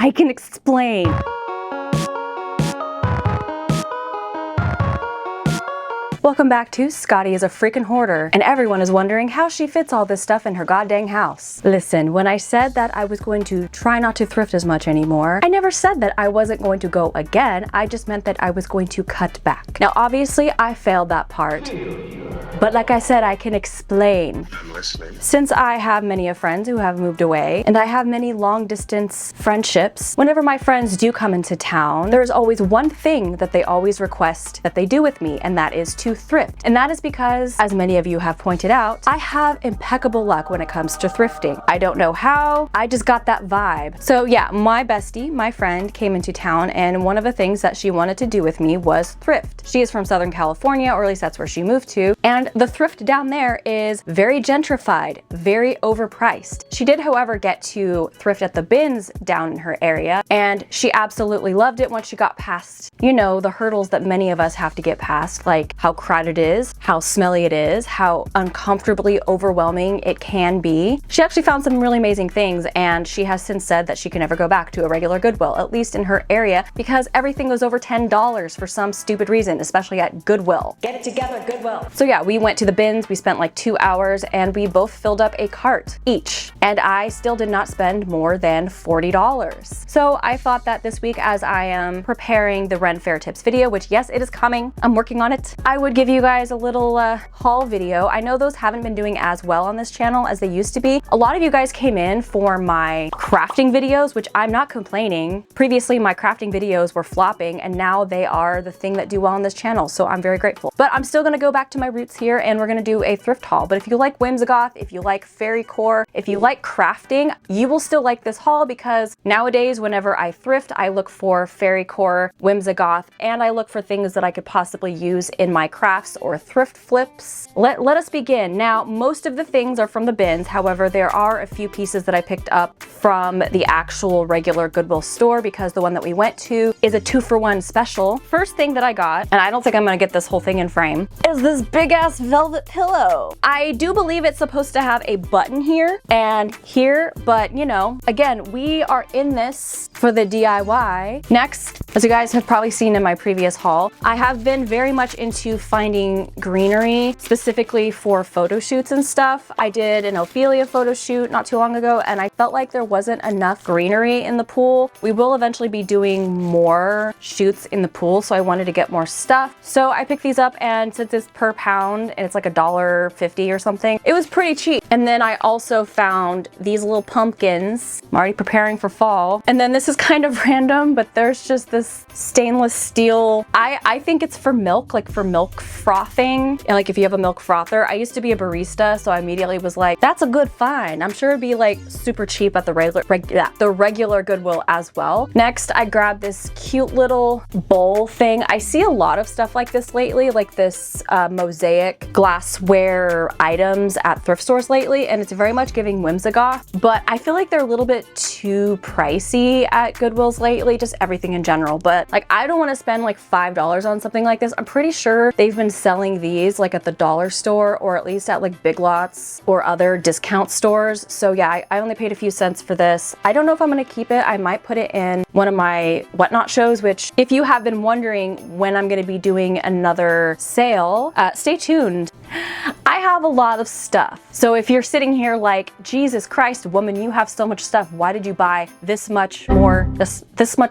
I can explain. Welcome back to Scotty is a Freaking Hoarder, and everyone is wondering how she fits all this stuff in her goddamn house. Listen, when I said that I was going to try not to thrift as much anymore, I never said that I wasn't going to go again, I just meant that I was going to cut back. Now obviously I failed that part, but like I said, I can explain. I'm listening. Since I have many friends who have moved away, and I have many long distance friendships, whenever my friends do come into town, there's always one thing that they always request that they do with me, and that is to thrift. And that is because, as many of you have pointed out, I have impeccable luck when it comes to thrifting. I don't know how, I just got that vibe. So yeah, my bestie, my friend, came into town, and one of the things that she wanted to do with me was thrift. She is from Southern California, or at least that's where she moved to, and the thrift down there is very gentrified, very overpriced. She did, however, get to thrift at the bins down in her area, and she absolutely loved it once she got past, you know, the hurdles that many of us have to get past, like how crowded it is, how smelly it is, how uncomfortably overwhelming it can be. She actually found some really amazing things, and she has since said that she can never go back to a regular Goodwill, at least in her area, because everything was over $10 for some stupid reason, especially at Goodwill. Get it together, Goodwill. So yeah, we went to the bins, we spent like 2 hours, and we both filled up a cart each. And I still did not spend more than $40. So I thought that this week, as I am preparing the Ren Fair Tips video, which yes, it is coming, I'm working on it, I would give you guys a little haul video. I know those haven't been doing as well on this channel as they used to be. A lot of you guys came in for my crafting videos, which I'm not complaining. Previously, my crafting videos were flopping, and now they are the thing that do well on this channel, so I'm very grateful. But I'm still gonna go back to my roots here, and we're gonna do a thrift haul. But if you like Whimsigoth, if you like Fairycore, if you like crafting, you will still like this haul, because nowadays, whenever I thrift, I look for Fairycore, Whimsigoth, and I look for things that I could possibly use in my crafts or thrift flips. Let us begin. Now, most of the things are from the bins. However, there are a few pieces that I picked up from the actual regular Goodwill store, because the one that we went to is a 2-for-1 special. First thing that I got, and I don't think I'm gonna get this whole thing in frame, is this big ass velvet pillow. I do believe it's supposed to have a button here and here, but you know, again, we are in this for the DIY. Next, as you guys have probably seen in my previous haul, I have been very much into finding greenery specifically for photo shoots and stuff. I did an Ophelia photo shoot not too long ago, and I felt like there wasn't enough greenery in the pool. We will eventually be doing more shoots in the pool, so I wanted to get more stuff. So I picked these up, and since it's per pound and it's like $1.50 or something, it was pretty cheap. And then I also found these little pumpkins. I'm already preparing for fall. And then this is kind of random, but there's just this stainless steel, I think it's for milk, like for milk frothing. And like if you have a milk frother, I used to be a barista, so I immediately was like, that's a good find. I'm sure it'd be like super cheap at the regular Goodwill as well. Next, I grabbed this cute little bowl thing. I see a lot of stuff like this lately, like this mosaic glassware items at thrift stores lately, and it's very much giving Whimsigoth, but I feel like they're a little bit too pricey at Goodwills lately, just everything in general. But like, I don't want to spend like $5 on something like this. I'm pretty sure they've been selling these like at the dollar store, or at least at like Big Lots or other discount stores. So yeah, I only paid a few cents for this. I don't know if I'm gonna keep it. I might put it in one of my whatnot shows, which if you have been wondering when I'm gonna be doing another sale, stay tuned. I have a lot of stuff. So if you're sitting here like, Jesus Christ, woman, you have so much stuff. Why did you buy this much more, this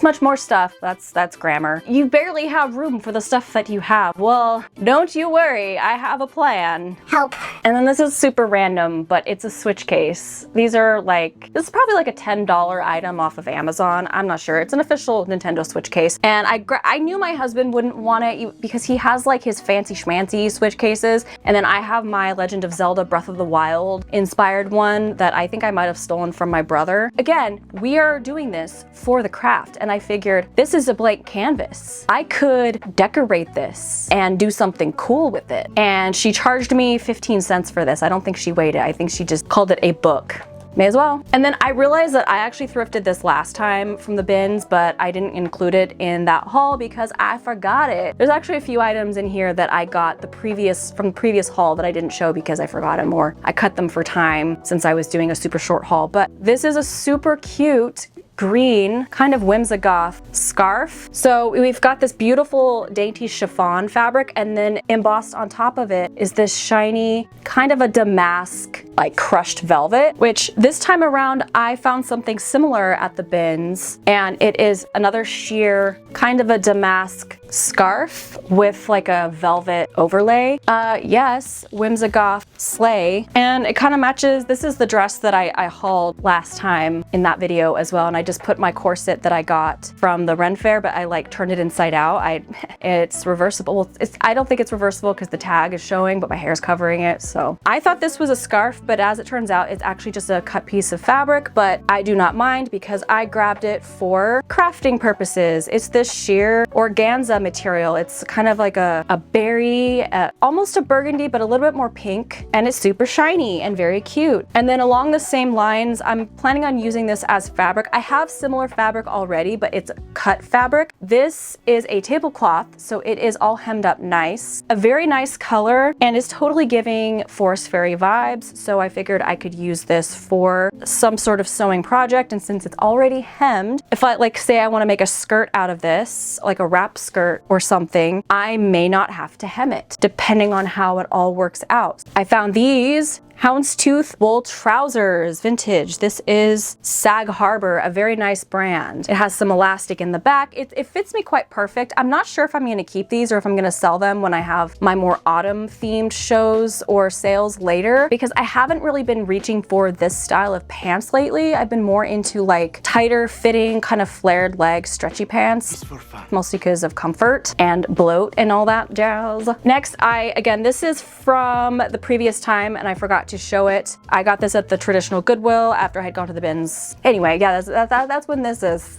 much more stuff? That's grammar. You barely have room for the stuff that you have. Well, don't you worry, I have a plan. Help. And then this is super random, but it's a Switch case. These are like, this is probably like a $10 item off of Amazon. I'm not sure. It's an official Nintendo Switch case. And I knew my husband wouldn't want it because he has like his fancy schmancy Switch cases. And then I have my Legend of Zelda Breath of the Wild inspired one that I think I might have stolen from my brother. Again, we are doing this for the craft, and I figured this is a blank canvas. I could decorate this and do something cool with it. And she charged me 15 cents for this. I don't think she weighed it. I think she just called it a book. May as well. And then I realized that I actually thrifted this last time from the bins, but I didn't include it in that haul because I forgot it. There's actually a few items in here that I got from the previous haul that I didn't show because I forgot them, or I cut them for time since I was doing a super short haul. But this is a super cute green, kind of Whimsigoth scarf. So we've got this beautiful dainty chiffon fabric, and then embossed on top of it is this shiny, kind of a damask, like crushed velvet, which this time around I found something similar at the bins, and it is another sheer, kind of a damask scarf with like a velvet overlay. Yes, Whimsigoth slay. And it kind of matches, this is the dress that I hauled last time in that video as well, and I just put my corset that I got from the Ren Fair, but I like turned it inside out. It's reversible. Well, I don't think it's reversible because the tag is showing, but my hair's covering it. So I thought this was a scarf, but as it turns out, it's actually just a cut piece of fabric, but I do not mind because I grabbed it for crafting purposes. It's this sheer organza material. It's kind of like a berry, almost a burgundy, but a little bit more pink, and it's super shiny and very cute. And then along the same lines, I'm planning on using this as fabric. I have similar fabric already, but it's cut fabric. This is a tablecloth, so it is all hemmed up nice. A very nice color, and is totally giving Forest Fairy vibes, so I figured I could use this for some sort of sewing project. And since it's already hemmed, if I like say I want to make a skirt out of this, like a wrap skirt or something, I may not have to hem it, depending on how it all works out. I found these houndstooth wool trousers, vintage. This is Sag Harbor, a very nice brand. It has some elastic in the back. It fits me quite perfect. I'm not sure if I'm gonna keep these or if I'm gonna sell them when I have my more autumn themed shows or sales later, because I haven't really been reaching for this style of pants lately. I've been more into like tighter fitting, kind of flared leg, stretchy pants, mostly because of comfort and bloat and all that jazz. Next, again, this is from the previous time and I forgot to show it. I got this at the traditional Goodwill after I had gone to the bins. Anyway, yeah, that's when this is.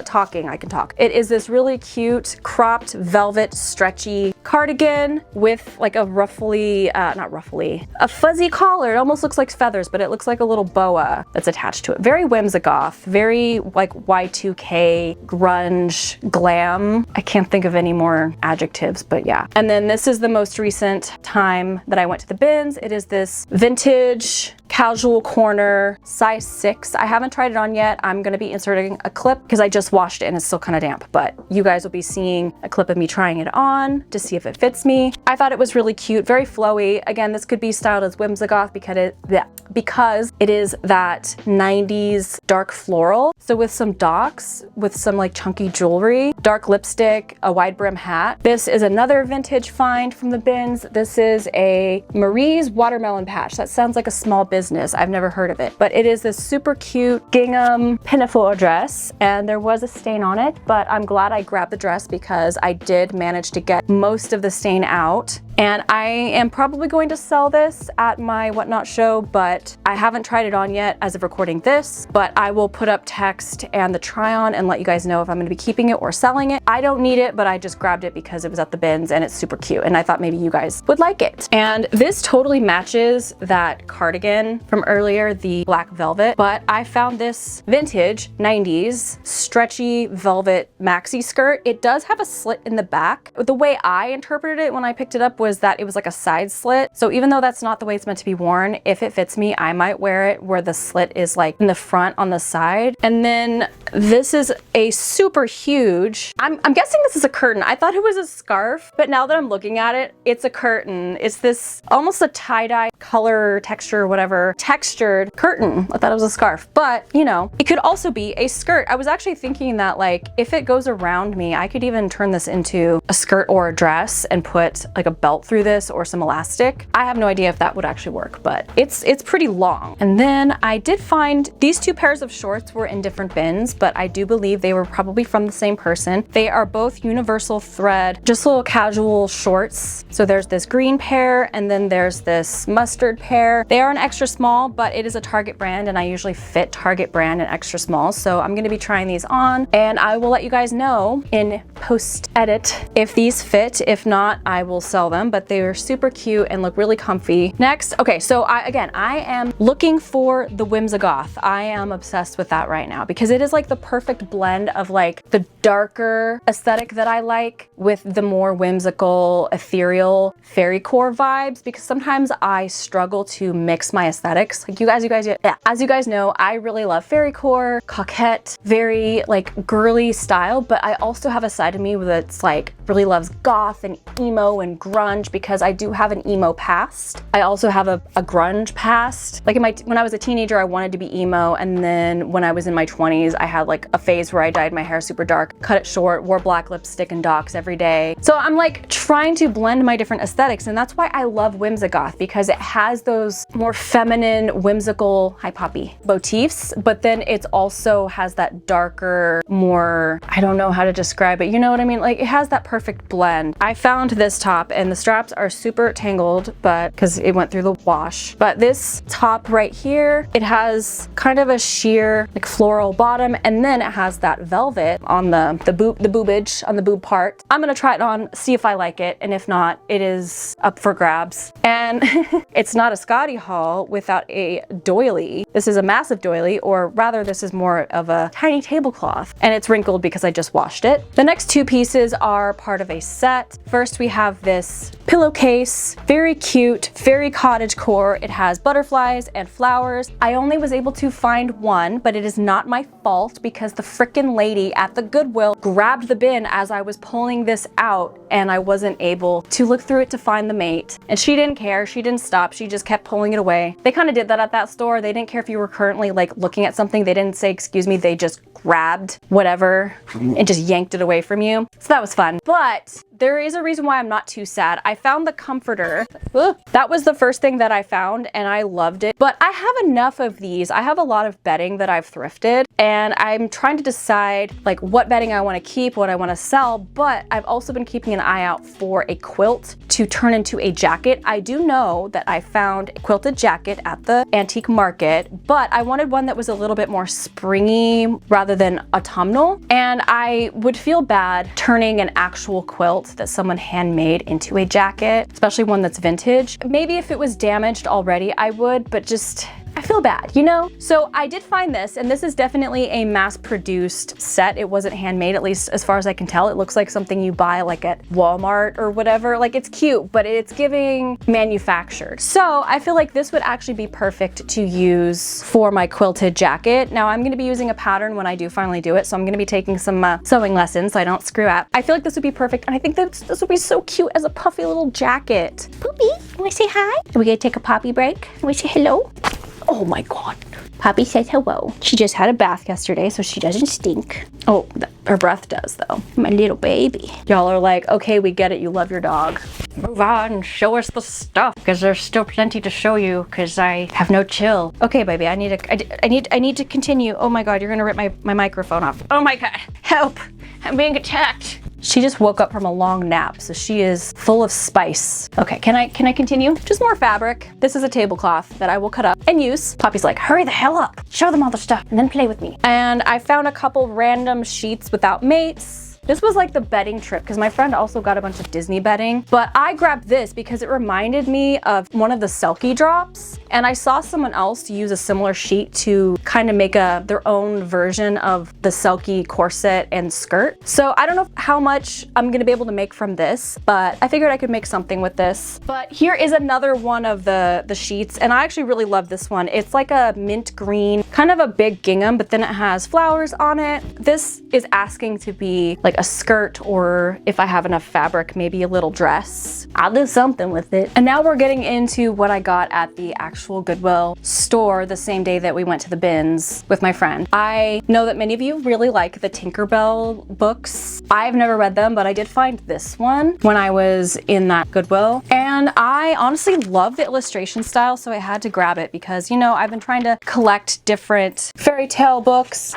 Talking, I can talk. It is this really cute cropped velvet stretchy cardigan with like a a fuzzy collar. It almost looks like feathers, but it looks like a little boa that's attached to it. Very Whimsigoth, very like Y2K, grunge, glam. I can't think of any more adjectives, but yeah. And then this is the most recent time that I went to the bins. It is this vintage casual corner, size 6. I haven't tried it on yet. I'm gonna be inserting a clip because I just washed it and it's still kind of damp, but you guys will be seeing a clip of me trying it on to see if it fits me. I thought it was really cute, very flowy. Again, this could be styled as Whimsigoth because it is that 90s dark floral. So with some docks, with some like chunky jewelry, dark lipstick, a wide brim hat. This is another vintage find from the bins. This is a Marie's watermelon patch. That sounds like a small business. I've never heard of it, but it is this super cute gingham pinafore dress, and there was a stain on it, but I'm glad I grabbed the dress because I did manage to get most of the stain out. And I am probably going to sell this at my Whatnot show, but I haven't tried it on yet as of recording this, but I will put up text and the try on and let you guys know if I'm gonna be keeping it or selling it. I don't need it, but I just grabbed it because it was at the bins and it's super cute and I thought maybe you guys would like it. And this totally matches that cardigan from earlier, the black velvet, but I found this vintage 90s stretchy velvet maxi skirt. It does have a slit in the back. The way I interpreted it when I picked it up was that it was like a side slit. So even though that's not the way it's meant to be worn, if it fits me, I might wear it where the slit is like in the front on the side. And then this is a super huge, I'm guessing this is a curtain. I thought it was a scarf, but now that I'm looking at it, it's a curtain. It's this almost a tie-dye color, texture, whatever, textured curtain. I thought it was a scarf, but you know, it could also be a skirt. I was actually thinking that like, if it goes around me, I could even turn this into a skirt or a dress and put like a belt through this or some elastic. I have no idea if that would actually work, but it's pretty long. And then I did find these two pairs of shorts were in different bins, but I do believe they were probably from the same person. They are both universal thread, just little casual shorts. So there's this green pair and then there's this mustard pair. They are an extra small, but it is a Target brand and I usually fit Target brand in extra small. So I'm gonna be trying these on and I will let you guys know in post edit if these fit. If not, I will sell them. them, but they are super cute and look really comfy. Next, okay, so I am looking for the Whimsigoth. I am obsessed with that right now because it is like the perfect blend of like the darker aesthetic that I like with the more whimsical, ethereal Fairycore vibes, because sometimes I struggle to mix my aesthetics. Like as you guys know, I really love Fairycore, coquette, very like girly style, but I also have a side of me that's like really loves goth and emo and grunge because I do have an emo past. I also have a grunge past. Like when I was a teenager, I wanted to be emo, and then when I was in my 20s, I had like a phase where I dyed my hair super dark, cut it short, wore black lipstick and docs every day. So I'm like trying to blend my different aesthetics, and that's why I love Whimsigoth, because it has those more feminine, whimsical, hi Poppy, motifs, but then it also has that darker, more, I don't know how to describe it, you know what I mean? Like it has that perfect blend. I found this top and the straps are super tangled, but because it went through the wash. But this top right here, it has kind of a sheer like floral bottom, and then it has that velvet on the boobage on the boob part. I'm gonna try it on, see if I like it, and if not, it is up for grabs. And it's not a Scotty haul without a doily. This is a massive doily, or rather this is more of a tiny tablecloth, and it's wrinkled because I just washed it. The next two pieces are part of a set. First we have this pillowcase, very cute, very cottage core. It has butterflies and flowers. I only was able to find one, but it is not my fault because the frickin' lady at the Goodwill grabbed the bin as I was pulling this out, and I wasn't able to look through it to find the mate. And she didn't care, she didn't stop, she just kept pulling it away. They kind of did that at that store. They didn't care if you were currently like looking at something. They didn't say excuse me, they just grabbed whatever and just yanked it away from you. So that was fun. But there is a reason why I'm not too sad. I found the comforter. That was the first thing that I found and I loved it. But I have enough of these. I have a lot of bedding that I've thrifted, and I'm trying to decide like what bedding I want to keep, what I want to sell, but I've also been keeping an eye out for a quilt to turn into a jacket. I do know that I found a quilted jacket at the antique market, but I wanted one that was a little bit more springy rather than autumnal, and I would feel bad turning an actual quilt that someone handmade into a jacket, especially one that's vintage. Maybe if it was damaged already, I would, but just I feel bad, you know? So I did find this, and this is definitely a mass-produced set. It wasn't handmade, at least as far as I can tell. It looks like something you buy like at Walmart or whatever. Like it's cute, but it's giving manufactured. So I feel like this would actually be perfect to use for my quilted jacket. Now I'm gonna be using a pattern when I do finally do it, so I'm gonna be taking some sewing lessons so I don't screw up. I feel like this would be perfect, and I think that this would be so cute as a puffy little jacket. Poopy, wanna say hi? Are we gonna take a poppy break? Wanna say hello? Oh my God. Poppy says hello. She just had a bath yesterday, so she doesn't stink. Oh, her breath does though. My little baby. Y'all are like, okay, we get it. You love your dog. Move on, show us the stuff, because there's still plenty to show you, because I have no chill. Okay, baby, I need to continue. Oh my God, you're gonna rip my microphone off. Oh my God, help. I'm being attacked. She just woke up from a long nap, so she is full of spice. Okay, can I continue? Just more fabric. This is a tablecloth that I will cut up and use. Poppy's like, hurry the hell up. Show them all the stuff and then play with me. And I found a couple random sheets without mates. This was like the bedding trip, because my friend also got a bunch of Disney bedding, but I grabbed this because it reminded me of one of the Selkie drops, and I saw someone else use a similar sheet to kind of make their own version of the Selkie corset and skirt. So I don't know how much I'm gonna be able to make from this, but I figured I could make something with this. But here is another one of the sheets, and I actually really love this one. It's like a mint green, kind of a big gingham, but then it has flowers on it. This is asking to be like a skirt, or if I have enough fabric, maybe a little dress. I'll do something with it. And now we're getting into what I got at the actual Goodwill store the same day that we went to the bins with my friend. I know that many of you really like the Tinkerbell books. I've never read them, but I did find this one when I was in that Goodwill. And I honestly love the illustration style, so I had to grab it because, you know, I've been trying to collect different fairy tale books,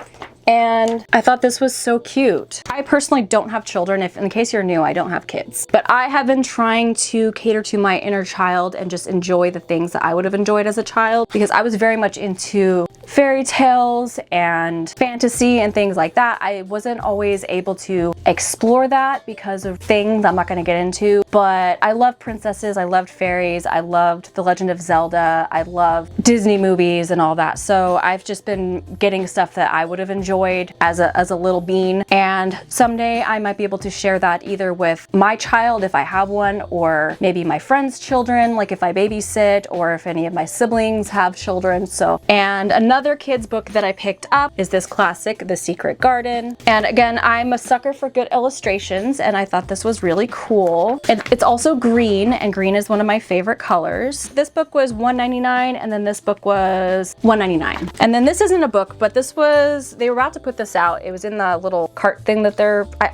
and I thought this was so cute. I personally don't have children. If in case you're new, I don't have kids, but I have been trying to cater to my inner child and just enjoy the things that I would have enjoyed as a child, because I was very much into fairy tales and fantasy and things like that. I wasn't always able to explore that because of things I'm not going to get into, but I love princesses, I loved fairies, I loved The Legend of Zelda, I loved Disney movies and all that. So I've just been getting stuff that I would have enjoyed as a little bean, and someday I might be able to share that either with my child if I have one, or maybe my friends' children, like if I babysit, or if any of my siblings have children. So, and another kids book that I picked up is this classic, The Secret Garden. And again, I'm a sucker for good illustrations, and I thought this was really cool. And it's also green, and green is one of my favorite colors. This book was $1.99, and then this book was $1.99. And then this isn't a book, but this was, they were about to put this out. It was in the little cart thing that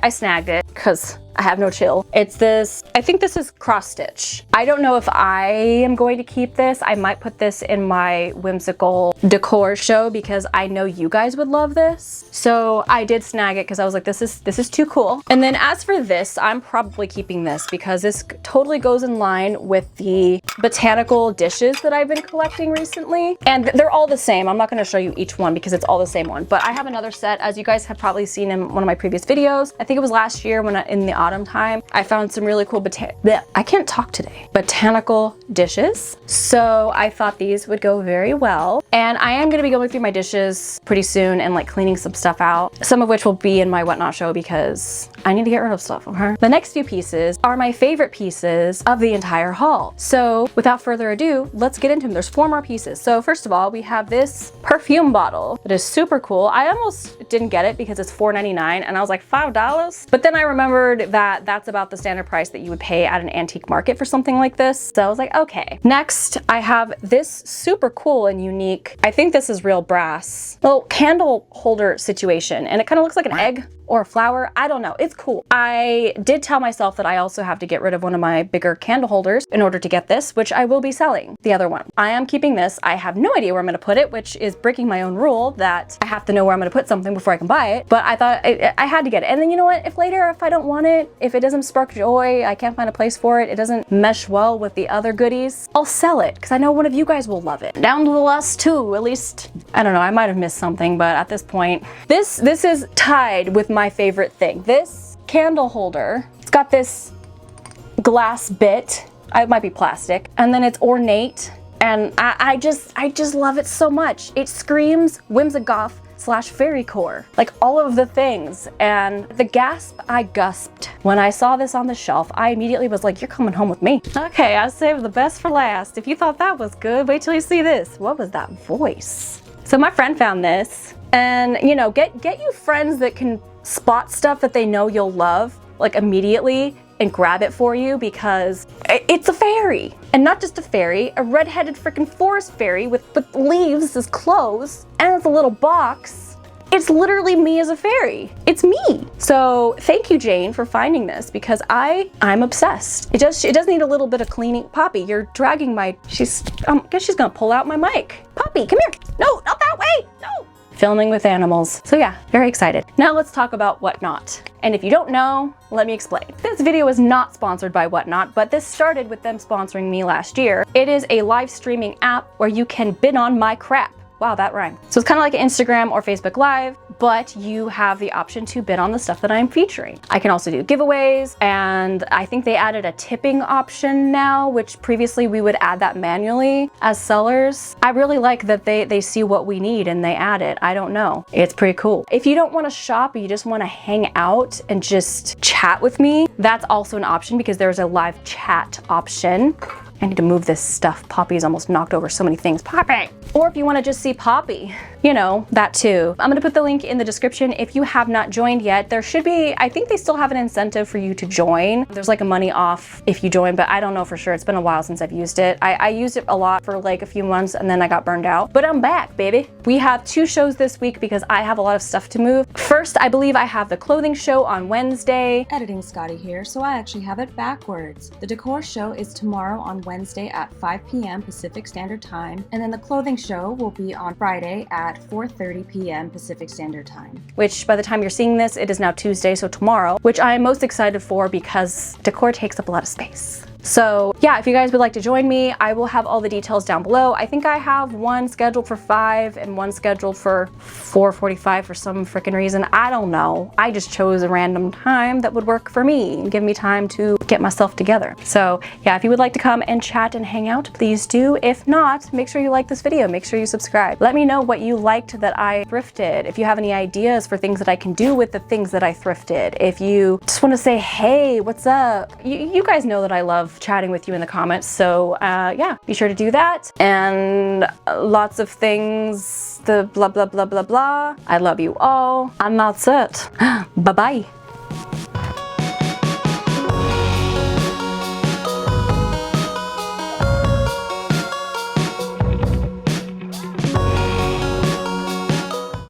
I snagged it because I have no chill. It's this, I think this is cross stitch. I don't know if I am going to keep this. I might put this in my whimsical decor show because I know you guys would love this. So I did snag it because I was like, this is too cool. And then as for this, I'm probably keeping this because this totally goes in line with the botanical dishes that I've been collecting recently. And they're all the same. I'm not going to show you each one because it's all the same one, but I have another set, as you guys have probably seen in one of my previous videos. I think it was last year when in the autumn time, I found some really cool I can't talk today. Botanical dishes. So I thought these would go very well. And I am going to be going through my dishes pretty soon and like cleaning some stuff out. Some of which will be in my whatnot show because I need to get rid of stuff, okay? The next few pieces are my favorite pieces of the entire haul. So without further ado, let's get into them. There's 4 more pieces. So first of all, we have this perfume bottle that is super cool. I almost didn't get it because it's $4.99 and I was like $5. But then I remembered that that's about the standard price that you would pay at an antique market for something like this. So I was like, okay. Next, I have this super cool and unique, I think this is real brass, little candle holder situation. And it kind of looks like an egg or a flower. I don't know. It's cool. I did tell myself that I also have to get rid of one of my bigger candle holders in order to get this, which I will be selling the other one. I am keeping this. I have no idea where I'm going to put it, which is breaking my own rule that I have to know where I'm going to put something before I can buy it. But I thought I had to get it. And then you know what? If later, if I don't want it, if it doesn't spark joy, I can't find a place for it, it doesn't mesh well with the other goodies, I'll sell it because I know one of you guys will love it. Down to the last 2, at least. I don't know. I might have missed something, but at this point, this is tied with my favorite thing. This candle holder, it's got this glass bit. It might be plastic, and then it's ornate, and I just love it so much. It screams Whimsigoth / Fairycore, like all of the things. And the gasp I gusped when I saw this on the shelf, I immediately was like, you're coming home with me. Okay, I saved the best for last. If you thought that was good, wait till you see this. What was that voice? So my friend found this, and you know, get you friends that can spot stuff that they know you'll love like immediately and grab it for you, because it's a fairy. And not just a fairy, a red-headed freaking forest fairy with leaves as clothes, and it's a little box. It's literally me as a fairy. It's me. So thank you, Jane, for finding this, because I'm obsessed. It does need a little bit of cleaning. Poppy, you're dragging my, I guess she's gonna pull out my mic. Poppy, come here. No, not that way, no. Filming with animals. So yeah, very excited. Now let's talk about Whatnot. And if you don't know, let me explain. This video is not sponsored by Whatnot, but this started with them sponsoring me last year. It is a live streaming app where you can bid on my crap. Wow, that rhymed. So it's kind of like an Instagram or Facebook Live, but you have the option to bid on the stuff that I'm featuring. I can also do giveaways, and I think they added a tipping option now, which previously we would add that manually as sellers. I really like that they see what we need and they add it. I don't know. It's pretty cool. If you don't want to shop, you just want to hang out and just chat with me, that's also an option because there's a live chat option. I need to move this stuff. Poppy's almost knocked over so many things. Poppy! Or if you want to just see Poppy, you know, that too. I'm going to put the link in the description. If you have not joined yet, there should be, I think they still have an incentive for you to join. There's like a money off if you join, but I don't know for sure. It's been a while since I've used it. I used it a lot for like a few months and then I got burned out. But I'm back, baby. We have 2 shows this week because I have a lot of stuff to move. First, I believe I have the clothing show on Wednesday. Editing Scotty here, so I actually have it backwards. The decor show is tomorrow on Wednesday at 5 p.m. Pacific Standard Time, and then the clothing show will be on Friday at at 4:30 p.m. Pacific Standard Time. Which by the time you're seeing this, it is now Tuesday, so tomorrow, which I am most excited for because decor takes up a lot of space. So yeah, if you guys would like to join me, I will have all the details down below. I think I have one scheduled for 5 and one scheduled for 4:45 for some freaking reason. I don't know. I just chose a random time that would work for me and give me time to get myself together. So yeah, if you would like to come and chat and hang out, please do. If not, make sure you like this video. Make sure you subscribe. Let me know what you liked that I thrifted. If you have any ideas for things that I can do with the things that I thrifted. If you just want to say, hey, what's up? You guys know that I love chatting with you in the comments, so yeah, be sure to do that. And lots of things, the blah blah blah blah blah. I love you all, and that's it. Bye bye.